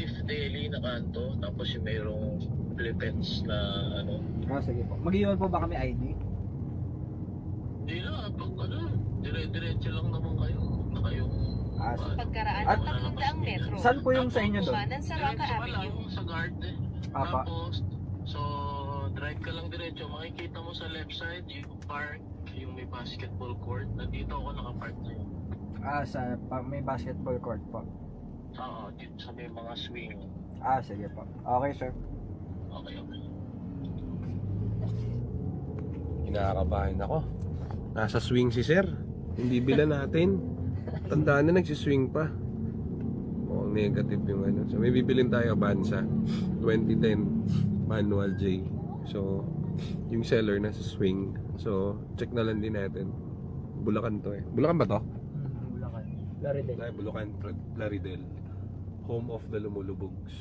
Fifth Daily na kanto, tapos yung mayroong Philippines na ano. Sige po. Mag-iwan po ba kami ID? Hindi na, pag ano, dire-diretso lang naman kayo. Huwag na kayong... Sa Pagkaraan At- ng 300 metro. Saan po yung sa inyo doon? Kumanan sa Roca Diretso ka lang Avenue. sa garden. Apa. Tapos, so, drive ka lang diretso. Makikita mo sa left side, yung park, yung may basketball court. Nandito ako nakapark na yun. May basketball court po. Oo, dito sa may mga swing. Sige po. Okay, sir. Okay. Kinakabahan ako. Nasa swing si sir. Hindi bila natin. Tandaan na nagsiswing pa. Negative yung ano. So may bibilin tayo Bansa 2010 manual J. So yung seller nasa swing. So check na lang din natin. Bulacan to eh. Bulacan ba to? Bulacan. Laridel. Bulacan, Plaridel. Home of the Lumulubugs.